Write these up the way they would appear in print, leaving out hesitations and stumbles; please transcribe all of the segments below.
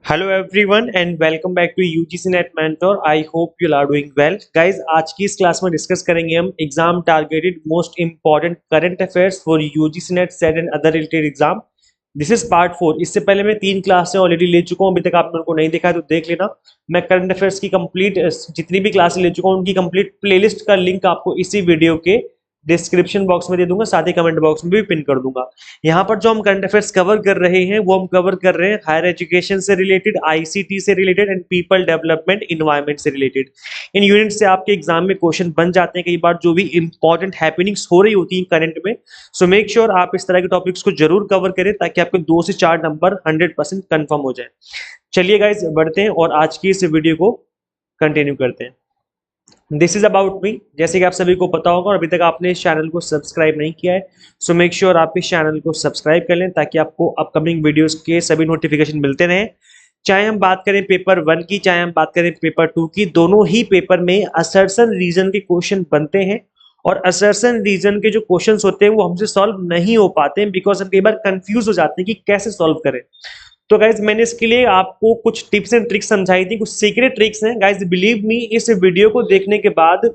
Hello everyone and welcome back to UGC NET mentor. I hope you are doing well guys. आज की इस class में discuss करेंगे हम exam targeted most important current affairs for UGC NET SET and other related exam. This is part 4। इससे पहले मैं 3 क्लासें ऑलरेडी ले चुका हूं, अभी तक आपने उनको नहीं देखा है तो देख लेना। मैं करंट अफेयर्स की कंप्लीट जितनी भी क्लासें ले चुका हूं उनकी कंप्लीट प्लेलिस्ट का लिंक आपको इसी वीडियो के डिस्क्रिप्शन बॉक्स में दे दूंगा, साथ ही कमेंट बॉक्स में भी पिन कर दूंगा। यहाँ पर जो हम करंट अफेयर्स कवर कर रहे हैं वो हम कवर कर रहे हैं हायर एजुकेशन से रिलेटेड, आईसीटी से related and people development environment से रिलेटेड। इन यूनिट से आपके एग्जाम में क्वेश्चन बन जाते हैं कई बार, जो भी इंपॉर्टेंट हैपनिंग्स हो रही होती है करंट में। सो मेक श्योर आप इस तरह के टॉपिक्स को जरूर कवर करें ताकि आपके 2 से 4 नंबर 100% कंफर्म हो जाए। चलिए गाइज बढ़ते हैं और आज की इस वीडियो को कंटिन्यू करते हैं। This is about me. जैसे कि आप सभी को पता होगा और अभी तक आपने इस चैनल को सब्सक्राइब नहीं किया है, सो मेक श्योर आप इस चैनल को सब्सक्राइब कर लें ताकि आपको अपकमिंग वीडियोस के सभी नोटिफिकेशन मिलते रहें। चाहे हम बात करें पेपर 1 की, चाहे हम बात करें पेपर 2 की, दोनों ही पेपर में असर्शन रीजन के क्वेश्चन बनते हैं। और असर्शन रीजन के जो क्वेश्चंस होते हैं वो हमसे सॉल्व नहीं हो पाते हैं बिकॉज हम कई बार कंफ्यूज हो जाते हैं कि कैसे सॉल्व करें। तो गाइज मैंने इसके लिए आपको कुछ टिप्स एंड ट्रिक्स समझाई थी, कुछ सीक्रेट ट्रिक्स हैं गाइज। बिलीव मी, इस वीडियो को देखने के बाद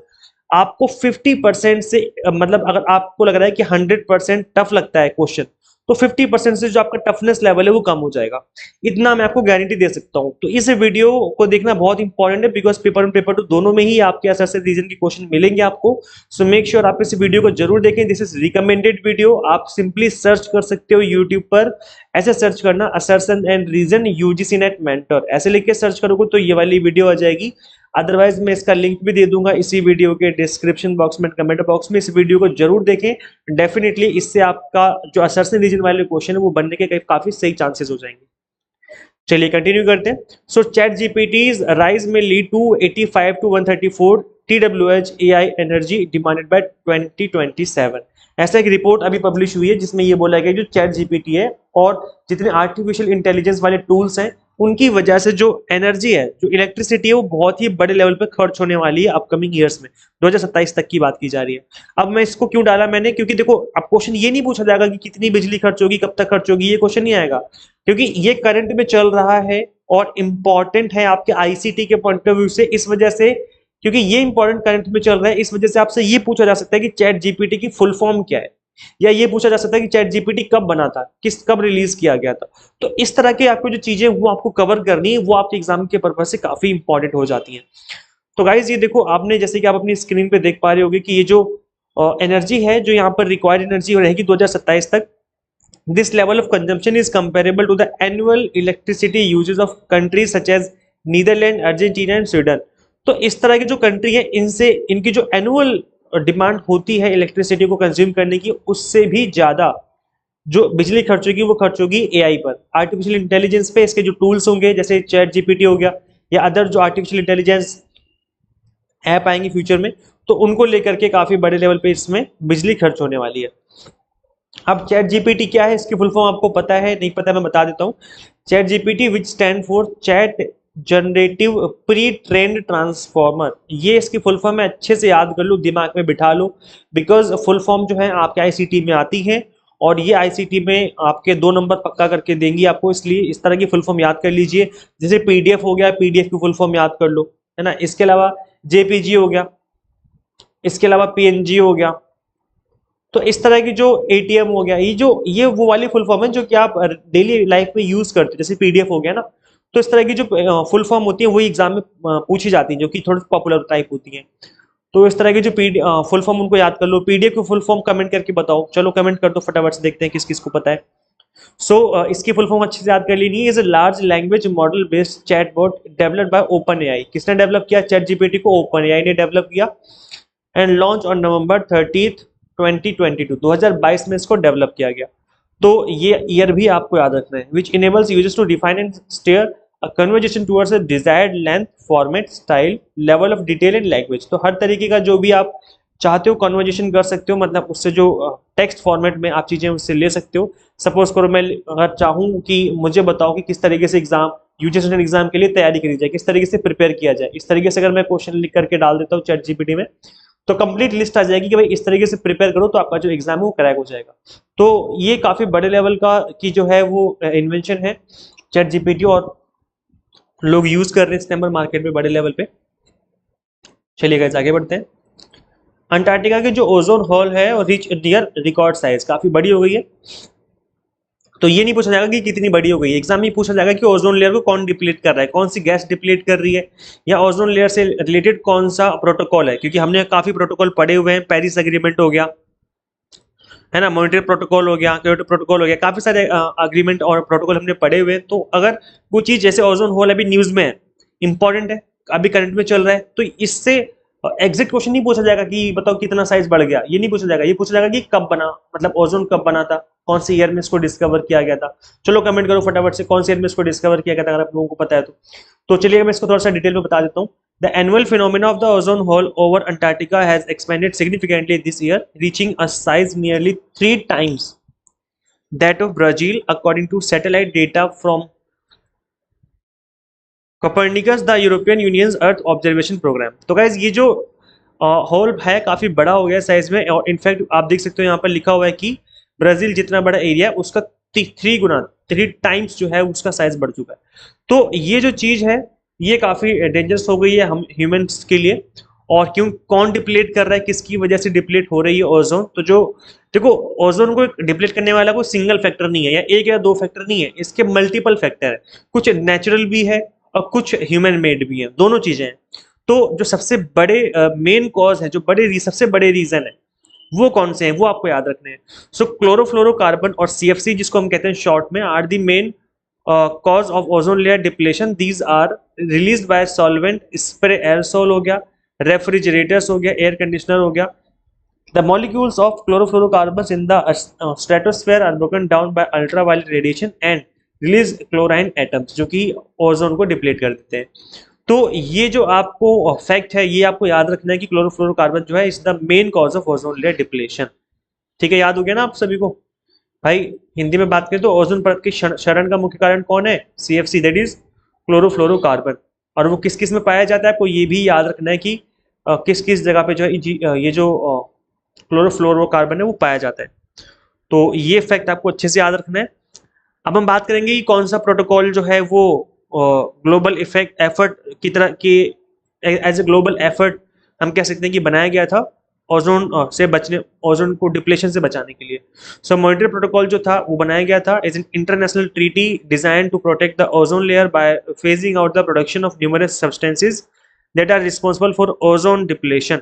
आपको 50% से मतलब अगर आपको लग रहा है कि 100% टफ लगता है क्वेश्चन, तो 50% से जो आपका टफनेस लेवल है वो कम हो जाएगा। इतना मैं आपको गारंटी दे सकता हूं। तो इस वीडियो को देखना बहुत इंपॉर्टेंट है बिकॉज पेपर 1 पेपर 2 दोनों में ही आपके असर रीजन के क्वेश्चन मिलेंगे आपको। सो मेक श्योर आप इस वीडियो को जरूर देखें। This is recommended video. आप सिंपली सर्च कर सकते हो यूट्यूब पर, ऐसे सर्च करना assertion and reason UGC NET mentor, ऐसे लिख के सर्च करोगे तो ये वाली वीडियो आ जाएगी। अदरवाइज मैं इसका लिंक भी दे दूंगा इसी वीडियो के डिस्क्रिप्शन बॉक्स में, कमेंट बॉक्स में। इस वीडियो को जरूर देखें, डेफिनेटली इससे आपका जो असर्शन रीजन वाले क्वेश्चन है वो बनने के काफी सही चांसेस हो जाएंगे। चलिए कंटिन्यू करते हैं। सो चैट जीपीटीज राइज में lead to 85 to 134 TWH AI energy demanded by 2027। ऐसा एक रिपोर्ट अभी पब्लिश हुई है जिसमें ये बोला गया जो चैट जीपीटी है और जितने आर्टिफिशियल इंटेलिजेंस वाले टूल्स हैं उनकी वजह से जो एनर्जी है, जो इलेक्ट्रिसिटी है, वो बहुत ही बड़े लेवल पर खर्च होने वाली है अपकमिंग ईयर्स में। 2027 तक की बात की जा रही है। अब मैं इसको क्यों डाला मैंने, क्योंकि देखो अब क्वेश्चन ये नहीं पूछा जाएगा कि कितनी बिजली खर्च होगी, कब तक खर्च होगी, ये क्वेश्चन नहीं आएगा क्योंकि ये करंट में चल रहा है और इंपॉर्टेंट है आपके आईसीटी के पॉइंट ऑफ व्यू से। इस वजह से, क्योंकि ये इंपॉर्टेंट करंट में चल रहा है, इस वजह से आपसे ये पूछा जा सकता है कि चैट जीपीटी की फुल फॉर्म क्या है, या ये पूछा जा सकता है कि चैट जीपीटी कब बना था, कब रिलीज किया गया था। तो इस तरह के आपको जो चीजें वो आपको कवर करनी है वो आपके एग्जाम के पर्पज से काफी इंपॉर्टेंट हो जाती हैं। तो गाइज ये देखो, आपने जैसे कि आप अपनी स्क्रीन पे देख पा रहे होगे कि ये जो एनर्जी है, जो यहाँ पर रिक्वायर्ड एनर्जी रहेगी 2027 तक, this level of consumption is comparable to the annual electricity uses of countries such as Netherlands, Argentina and Sweden। तो इस तरह की जो कंट्री है इनसे इनकी जो एनुअल डिमांड होती है इलेक्ट्रिसिटी को कंज्यूम करने की, उससे भी ज्यादा जो बिजली खर्च होगी वो खर्च होगी एआई पर, आर्टिफिशियल इंटेलिजेंस पे। इसके जो टूल्स होंगे जैसे चैट जीपीटी हो गया या अदर जो आर्टिफिशियल इंटेलिजेंस ऐप आएंगे फ्यूचर में, तो उनको लेकर के काफी बड़े लेवल पे इसमें बिजली खर्च होने वाली है। अब चैट जीपीटी क्या है, इसकी फुल फॉर्म आपको पता है, नहीं पता मैं बता देता हूँ। Chat GPT which stand for chat generative pre trend transformer, ये इसकी फुल फॉर्म है। अच्छे से याद कर लो, दिमाग में बिठा लो, बिकॉज फुल फॉर्म जो है आपके आईसीटी में आती है और ये आईसीटी में आपके 2 नंबर पक्का करके देंगी आपको, इसलिए इस तरह की फुल फॉर्म याद कर लीजिए। जैसे पीडीएफ हो गया, पीडीएफ की फुल फॉर्म याद कर लो, है ना। इसके अलावा जेपीजी हो गया, इसके अलावा पीएनजी हो गया। तो इस तरह की जो एटीएम हो गया, ये वो वाली फुल फॉर्म है जो कि आप डेली लाइफ में यूज करते हो, जैसे पीडीएफ हो गया ना। तो इस तरह की जो फुल फॉर्म होती है वही एग्जाम में पूछी जाती है, जो कि थोड़ी पॉपुलर टाइप होती है। तो इस तरह की जो फुल फॉर्म उनको याद कर लो। पीडीएफ की फुल फॉर्म कमेंट करके बताओ, चलो कमेंट कर दो फटाफट से, देखते हैं किस किस को पता है। सो इसकी फुल फॉर्म अच्छे से याद कर लेनी है। Is a large language model based chatbot developed by open AI. किसने डेवलप किया? चैट जीपीटी को ओपन एआई ने डेवलप किया एंड लॉन्च ऑन नवंबर 30 2022, 2022 में इसको डेवलप किया गया। तो ये ईयर भी आपको याद रखना है। Which enables users to define and steer a conversation towards a desired length, format, style, level of detail and language. तो हर तरीके का जो भी आप चाहते हो कन्वर्जेशन कर सकते हो, मतलब उससे जो टेक्स्ट फॉर्मेट में आप चीजें उससे ले सकते हो। सपोज करो मैं अगर चाहूँ कि मुझे बताओ कि किस तरीके से एग्जाम यूजीसी एग्जाम के लिए तैयारी करी जाए, किस तरीके से प्रिपेयर किया जाए, इस तरीके से अगर मैं क्वेश्चन लिख करके डाल देता हूँ चैट जीपीटी में, तो कंप्लीट लिस्ट आ जाएगी कि भाई इस तरीके से प्रिपेयर करो तो आपका जो एग्जाम है वो क्रैक हो जाएगा। तो ये काफी बड़े लेवल का की जो है वो इन्वेंशन है चैट जीपीटी। और लोग यूज कर रहे हैं इस टाइम पर मार्केट में बड़े लेवल पे। चलिए गाइस आगे बढ़ते हैं। अंटार्कटिका की जो ओजोन होल है और रीच नियर रिकॉर्ड साइज, काफी बड़ी हो गई है। तो ये नहीं पूछा जाएगा कि कितनी बड़ी हो गई है, एग्जाम में पूछा जाएगा कि ओजोन लेयर को कौन डिप्लीट कर रहा है, कौन सी गैस डिप्लीट कर रही है, या ओजोन लेयर से रिलेटेड कौन सा प्रोटोकॉल है। क्योंकि हमने काफी प्रोटोकॉल पढ़े हुए हैं, पेरिस एग्रीमेंट हो गया है ना, मॉनिटरी प्रोटोकॉल हो गया, क्योटो प्रोटोकॉल हो गया, काफी सारे अग्रीमेंट और प्रोटोकॉल हमने पढ़े हुए हैं। तो अगर कोई चीज जैसे ओजोन होल अभी न्यूज में है, इंपॉर्टेंट है, अभी करंट में चल रहा है, तो इससे एग्जैक्ट क्वेश्चन नहीं पूछा जाएगा कि बताओ कितना साइज बढ़ गया, ये नहीं पूछा जाएगा। ये पूछा जाएगा कि कब बना, मतलब ओजोन कब बना था, कौन से ईयर में इसको डिस्कवर किया गया था। चलो कमेंट करो फटाफट से कौन से ईयर में इसको डिस्कवर किया गया था, अगर आप लोगों को पता है तो चलिए मैं इसको थोड़ा सा डिटेल में बता देता हूँ। The annual phenomena of the ozone hole over Antarctica has expanded significantly this year, reaching a size nearly 3 times that of Brazil, according to satellite data from Copernicus, the European Union's Earth Observation Program। तो guys ये जो whole है काफी बड़ा हो गया size में, और इनफैक्ट आप देख सकते हो यहाँ पर लिखा हुआ है कि ब्राजील जितना बड़ा एरिया है उसका 3 टाइम्स जो है उसका साइज बढ़ चुका है। तो ये जो चीज है ये काफी डेंजरस हो गई है हम ह्यूमंस के लिए। और क्यों, कौन डिप्लीट कर रहा है, किसकी वजह से डिप्लीट हो रही है ओजोन। तो जो देखो, ओजोन को डिप्लीट करने वाला कोई सिंगल फैक्टर नहीं है, या एक या दो फैक्टर नहीं है, इसके मल्टीपल फैक्टर है। कुछ नेचुरल भी है और कुछ ह्यूमन मेड भी है, दोनों चीजें हैं। तो जो सबसे बड़े मेन कॉज है, जो सबसे बड़े रीजन है, वो कौन से हैं वो आपको याद रखने हैं। सो क्लोरोफ्लोरोकार्बन और सीएफसी जिसको हम कहते हैं शॉर्ट में, are the main cause of ozone layer depletion. These are released by solvent, spray aerosol हो गया, रेफ्रिजरेटर्स हो गया, एयर कंडीशनर हो गया। The molecules of chlorofluorocarbons in the stratosphere are broken down by ultraviolet radiation and release chlorine atoms, जो कि ozone को deplete कर देते हैं। तो ये जो आपको फैक्ट है ये आपको याद रखना है कि क्लोरोफ्लोरोकार्बन जो है is the main cause of ozone layer depletion. ठीक है, याद हो गया ना आप सभी को। भाई हिंदी में बात करें तो ओजोन परत के क्षरण का मुख्य कारण कौन है, सीएफसी, दैट इज क्लोरोफ्लोरोकार्बन। और वो किस किस में पाया जाता है, आपको ये भी याद रखना है कि किस किस जगह पे जो है ये जो क्लोरोफ्लोरोकार्बन है वो पाया जाता है। तो ये फैक्ट आपको अच्छे से याद रखना है। अब हम बात करेंगे कि कौन सा प्रोटोकॉल जो है वो ग्लोबल इफेक्ट एफर्ट की तरह की, एज ए ग्लोबल एफर्ट हम कह सकते हैं कि बनाया गया था ओजोन से बचने, ओजोन को डिप्लेशन से बचाने के लिए। सो मॉनिटरी प्रोटोकॉल जो था वो बनाया गया था as an international treaty designed to protect the ozone layer by phasing out the production of numerous substances that are responsible for ozone depletion.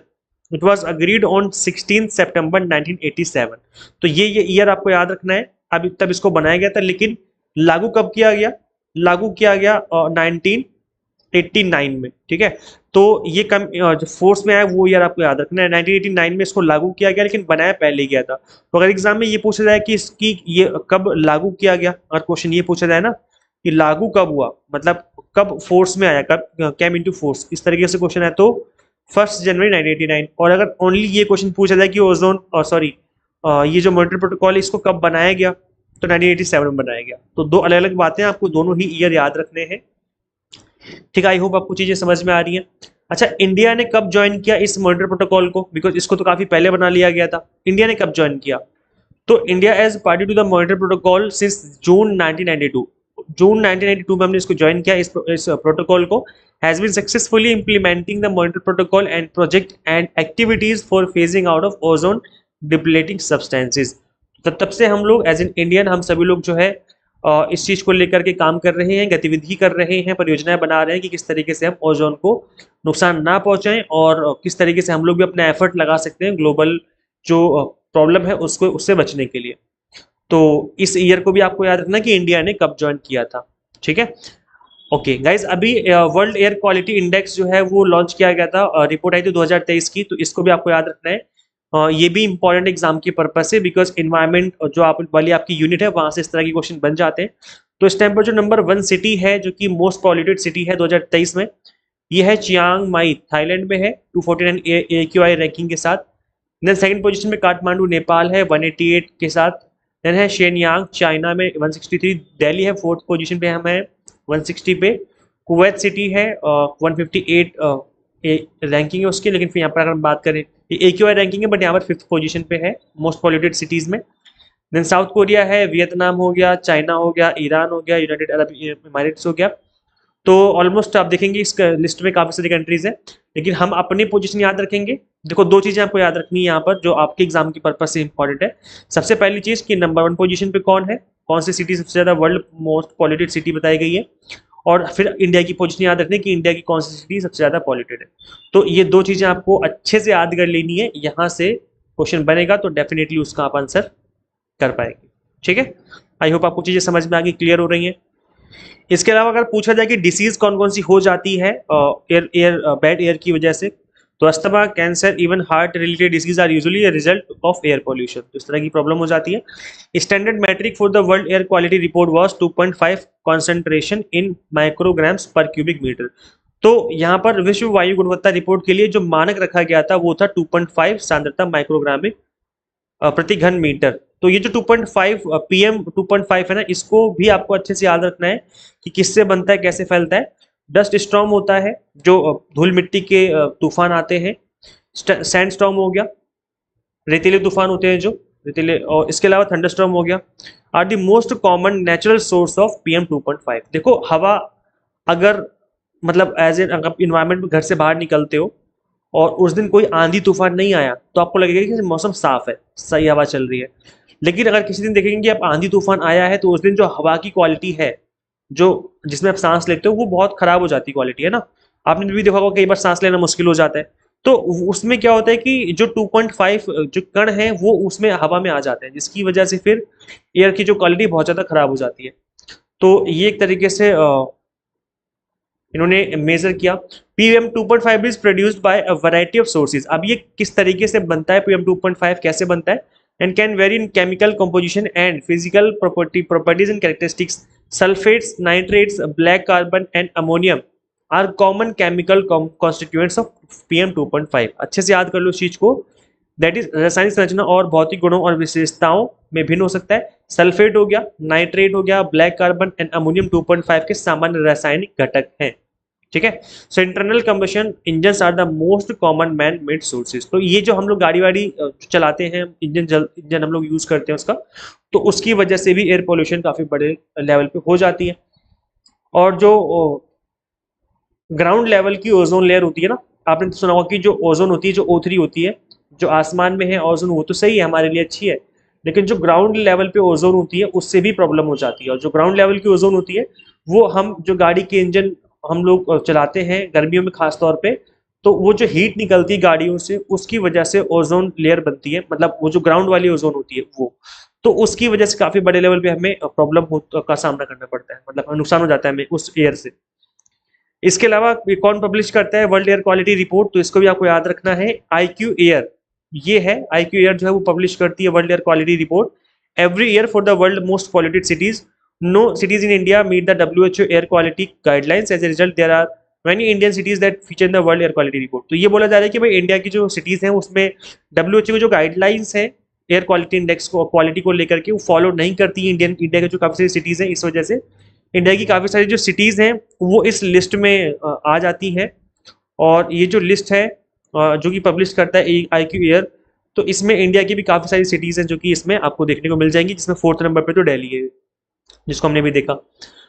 It was agreed on 16 September 1987। तो ये year आपको याद रखना है। अभी तब इसको बनाया गया था, लेकिन लागू कब किया गया, लागू किया गया 1989 में। ठीक है, तो ये कम जो फोर्स में आया वो ईयर आपको याद रखना है। 1989 में इसको लागू किया गया, लेकिन बनाया पहले गया था। तो अगर एग्जाम में ये पूछा जाए कि इसकी ये कब लागू किया गया, अगर क्वेश्चन ये पूछा जाए ना कि लागू कब हुआ, मतलब कब फोर्स में आया, कब कैम इनटू फोर्स, इस तरीके से क्वेश्चन है, तो 1 जनवरी 1989। और अगर ओनली ये क्वेश्चन पूछा जाए कि ओजोन सॉरी ये जो मॉनिटरी प्रोटोकॉल इसको कब बनाया गया, तो 1987 में बनाया गया। तो दो अलग अलग बातें, आपको दोनों ही ईयर याद रखने हैं। ठीक है, आई होप आपको चीजें समझ में आ रही हैं। अच्छा, इंडिया ने कब ज्वाइन किया इस मॉनिटरी प्रोटोकॉल को, बिकॉज इसको तो काफी पहले बना लिया गया था। इंडिया ने कब ज्वाइन किया, तो India as party to the monetary protocol since June 1992। June 1992 में हमने इसको ज्वाइन किया, इस प्रोटोकॉल को। Has been successfully implementing the monetary protocol and project and activities for phasing out of ozone depleting substances. तब से हम लोग एज एन इंडियन, हम सभी लोग जो है इस चीज को लेकर के काम कर रहे हैं, गतिविधि कर रहे हैं, परियोजनाएं बना रहे हैं कि किस तरीके से हम ओजोन को नुकसान ना पहुंचाएं, और किस तरीके से हम लोग भी अपना एफर्ट लगा सकते हैं ग्लोबल जो प्रॉब्लम है उसको, उससे बचने के लिए। तो इस ईयर को भी आपको याद रखना कि इंडिया ने कब ज्वाइन किया था। ठीक है, ओके गाइज, अभी वर्ल्ड एयर क्वालिटी इंडेक्स जो है वो लॉन्च किया गया था, रिपोर्ट आई थी 2023 की, तो इसको भी आपको याद रखना है। ये भी इंपॉर्टेंट एग्जाम की पर्पज से, बिकॉज इन्वायरमेंट जो आप वाली आपकी यूनिट है वहां से इस तरह के क्वेश्चन बन जाते हैं। तो इस टाइम पर जो नंबर 1 सिटी है जो कि मोस्ट पॉल्यूटेड सिटी है 2023 में, ये है चियांग माई, थाईलैंड में है 249 AQI रैंकिंग के साथ। देन सेकंड पोजीशन में काठमांडू नेपाल है 188 के साथ। देन है शेनयांग चाइना में 163। दिल्ली है 4th पोजीशन पे, हम है 160 पे। कुवैत सिटी है 158 रैंकिंग है उसकी, लेकिन फिर यहाँ पर अगर हम बात करें, ये AQI रैंकिंग है बट यहाँ पर 5th पोजीशन पे है मोस्ट पॉल्यूटेड सिटीज में। देन साउथ कोरिया है, वियतनाम हो गया, चाइना हो गया, ईरान हो गया, यूनाइटेड अरब इमारेट्स हो गया। तो ऑलमोस्ट आप देखेंगे इस लिस्ट में काफी सारी कंट्रीज है, लेकिन हम अपनी पोजीशन याद रखेंगे। देखो दो चीजें आपको याद रखनी है यहाँ पर जो आपके एग्जाम की पर्पज से इंपॉर्टेंट है। सबसे पहली चीज कि नंबर 1 पोजीशन पे कौन है, कौन सी सिटी सबसे ज्यादा वर्ल्ड मोस्ट पॉल्यूटेड सिटी बताई गई है, और फिर इंडिया की पोजीशन याद रखनी है कि इंडिया की कौन सी सिटी सबसे ज्यादा पॉल्यूटेड है। तो ये दो चीजें आपको अच्छे से याद कर लेनी है, यहाँ से क्वेश्चन बनेगा तो डेफिनेटली उसका आप आंसर कर पाएंगे। ठीक है, आई होप आपको चीजें समझ में आ गई, क्लियर हो रही हैं। इसके अलावा अगर पूछा जाए कि डिसीज कौन कौन सी हो जाती है एयर एयर बैड एयर की वजह से, तो asthma, cancer, even heart related disease are usually result of air pollution. तो इस तरह की प्रॉब्लम हो जाती है। Standard metric for the world air quality report was 2.5 concentration in micrograms per cubic metre. तो यहाँ पर विश्व वायु गुणवत्ता रिपोर्ट के लिए जो मानक रखा गया था वो था 2.5 सांद्रता माइक्रोग्राम में प्रति घन मीटर। तो ये जो 2.5 पीएम 2.5 है ना, इसको भी आपको अच्छे से याद रखना है कि किससे बनता है, कैसे फैलता है। डस्ट स्टॉर्म होता है जो धूल मिट्टी के तूफान आते हैं। सैंड स्टॉर्म हो गया, रेतीले तूफान होते हैं जो रेतीले, और इसके अलावा थंडरस्टॉर्म हो गया, are the most common natural source of PM 2.5। देखो हवा अगर मतलब एज ए अगर इन्वायरमेंट में घर से बाहर निकलते हो और उस दिन कोई आंधी तूफान नहीं आया तो आपको लगेगा कि मौसम साफ है, सही हवा चल रही है। लेकिन अगर किसी दिन देखेंगे कि आप आंधी तूफान आया है तो उस दिन जो हवा की क्वालिटी है, जो जिसमें आप सांस लेते हो, वो बहुत खराब हो जाती क्वालिटी है ना। आपने भी देखा होगा कई बार सांस लेना मुश्किल हो जाता है। तो उसमें क्या होता है कि जो 2.5 जो कण है वो उसमें हवा में आ जाते हैं, जिसकी वजह से फिर एयर की जो क्वालिटी बहुत ज्यादा खराब हो जाती है। तो ये एक तरीके से इन्होंने मेजर किया। PM 2.5 is produced by a variety of sources. अब ये किस तरीके से बनता है, पीएम 2.5 कैसे बनता है, and can vary in chemical composition and physical properties and characteristics. Sulphates, nitrates, black carbon and ammonium are common chemical constituents of PM 2.5। अच्छे से याद कर लो इस चीज को। दैट इज रासायनिक संरचना और भौतिक गुणों और विशेषताओं में भिन्न हो सकता है। सल्फेट हो गया, नाइट्रेट हो गया, ब्लैक कार्बन एंड अमोनियम 2.5 के सामान्य रासायनिक घटक हैं। ठीक है, so internal combustion engine are the most common man made sources. तो ये जो हम लोग गाड़ी वाड़ी चलाते हैं, इंजन हम लोग यूज करते हैं उसका, तो उसकी वजह से भी एयर पोल्यूशन काफी बड़े लेवल पे हो जाती है। और जो ग्राउंड लेवल की ओजोन लेयर होती है ना, आपने तो सुना होगा कि जो ओजोन होती है, जो O3 होती है, जो आसमान में है ओजोन, वो तो सही है, हमारे लिए अच्छी है। लेकिन जो ग्राउंड लेवल पे ओजोन होती है उससे भी प्रॉब्लम हो जाती है। और जो ग्राउंड लेवल की ओजोन होती है वो हम जो गाड़ी के इंजन हम लोग चलाते हैं गर्मियों में खास तौर पे, तो वो जो हीट निकलती है गाड़ियों से उसकी वजह से ओजोन लेयर बनती है, मतलब वो जो ग्राउंड वाली ओजोन होती है वो, तो उसकी वजह से काफी बड़े लेवल पे हमें प्रॉब्लम का सामना करना पड़ता है, मतलब नुकसान हो जाता है हमें उस एयर से। इसके अलावा ये कौन पब्लिश करता है वर्ल्ड एयर क्वालिटी रिपोर्ट, तो इसको भी आपको याद रखना है, IQ एयर। ये है IQ एयर जो है वो पब्लिश करती है world air quality report every year for the world most polluted cities. No cities in India meet the WHO air quality guidelines. As a result there are many Indian cities that feature in the world air quality report. तो ये बोला जा रहा है कि भाई India की जो सिटीज हैं उसमें WHO की जो गाइडलाइंस है एयर क्वालिटी इंडेक्स को, क्वालिटी को लेकर के, वो फॉलो नहीं करती इंडिया के जो काफी सारी सिटीज हैं। इस वजह से इंडिया की काफी सारी जो सिटीज हैं वो इस लिस्ट में आ जाती है। और ये जो लिस्ट है जो कि पब्लिश करता है IQ एयर, तो इसमें इंडिया की भी काफी सारी सिटीज हैं जो कि इसमें आपको देखने को मिल जाएंगी, जिसमें 4th नंबर पे तो दिल्ली है, जिसको हमने भी देखा।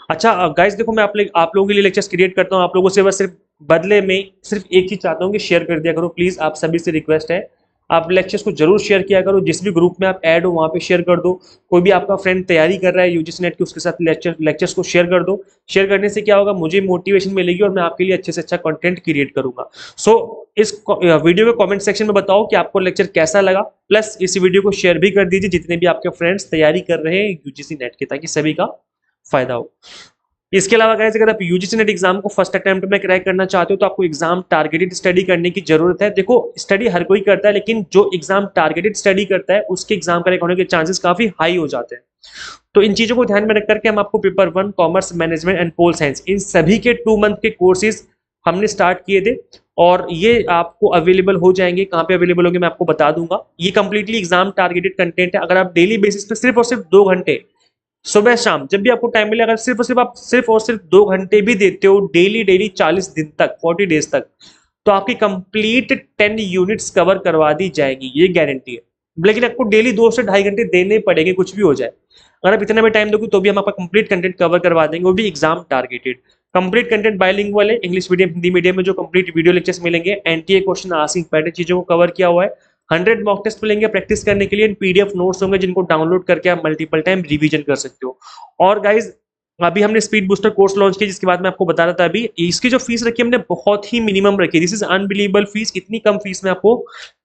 अच्छा गाइस देखो, मैं आप लोगों के लिए लेक्चर्स क्रिएट करता हूँ, आप लोगों से बस सिर्फ बदले में सिर्फ एक चीज चाहता हूँ कि शेयर कर दिया करो प्लीज। आप सभी से रिक्वेस्ट है, आप लेक्चर्स को जरूर शेयर किया करो। जिस भी ग्रुप में आप ऐड हो वहाँ पे शेयर कर दो। कोई भी आपका फ्रेंड तैयारी कर रहा है UGC नेट की, उसके साथ लेक्चर्स को शेयर कर दो। शेयर करने से क्या होगा, मुझे मोटिवेशन मिलेगी और मैं आपके लिए अच्छे से अच्छा कंटेंट क्रिएट करूंगा। सो इस वीडियो के कमेंट सेक्शन में बताओ कि आपको लेक्चर कैसा लगा, प्लस इस वीडियो को शेयर भी कर दीजिए जितने भी आपके फ्रेंड्स तैयारी कर रहे हैं UGC नेट की, ताकि सभी का फायदा हो। इसके अलावा गाइस, अगर आप UGC नेट एग्जाम को फर्स्ट अटेम्प्ट में क्रैक करना चाहते हो तो आपको एग्जाम टारगेटेड स्टडी करने की जरूरत है। देखो स्टडी हर कोई करता है, लेकिन जो एग्जाम टारगेटेड स्टडी करता है उसके एग्जाम क्रैक होने के चांसेस काफी हाई हो जाते हैं। तो इन चीजों को ध्यान में रख करके हम आपको paper 1 commerce, management and pol science, इन सभी के 2 मंथ के कोर्सेज हमने स्टार्ट किए थे और ये आपको अवेलेबल हो जाएंगे। कहाँ पे अवेलेबल होंगे मैं आपको बता दूंगा। ये कंप्लीटली एग्जाम टारगेटेड कंटेंट है। अगर आप डेली बेसिस पे सिर्फ और सिर्फ 2 घंटे सुबह शाम जब भी आपको टाइम मिले, अगर सिर्फ और सिर्फ 2 घंटे भी देते हो डेली 40 दिन तक, 40 डेज तक, तो आपकी कंप्लीट 10 यूनिट्स कवर करवा दी जाएगी, ये गारंटी है। लेकिन आपको डेली 2 से 2.5 घंटे देने पड़ेंगे, कुछ भी हो जाए। अगर आप इतना भी टाइम दोगे तो भी हम आपका कंप्लीट कंटेंट कवर करवा देंगे, वो भी exam targeted. Complete content bilingual है, इंग्लिश मीडियम हिंदी मीडियम में जो कंप्लीट वीडियो लेक्चर्स मिलेंगे, एनटीए क्वेश्चन आस्किंग पैटर्न चीजों को कवर किया हुआ है, 100 मॉक टेस्ट मिलेंगे प्रैक्टिस करने के लिए, पीडीएफ नोट्स होंगे जिनको डाउनलोड करके आप मल्टीपल टाइम रिवीजन कर सकते हो। और गाइज अभी हमने स्पीड बूस्टर कोर्स लॉन्च किया जिसके बाद मैं आपको बता रहा था, अभी इसकी जो फीस रखी है हमने बहुत ही मिनिमम रखी है, दिस इज अनबिलीवेबल फीस, इतनी कम फीस में आपको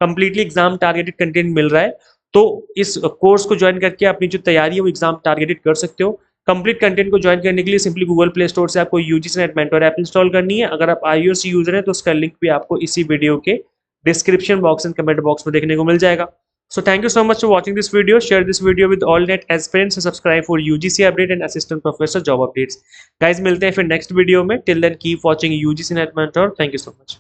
कंप्लीटली एग्जाम टारगेटेड कंटेंट मिल रहा है। तो इस कोर्स को ज्वाइन करके अपनी जो तैयारी है वो एग्जाम टारगेटेड कर सकते हो। कंप्लीट कंटेंट को ज्वाइन करने के लिए सिंपली गूगल प्ले स्टोर से आपको UGC NET mentor app install करनी है। अगर आप iOS यूजर हैं तो उसका लिंक भी आपको इसी वीडियो के description box and comment box में देखने को मिल जाएगा। So thank you so much for watching this video. Share this video with all net aspirants and subscribe for UGC update and assistant professor job updates. Guys, मिलते हैं फिर next video में. Till then keep watching UGC Net Mentor. Thank you so much.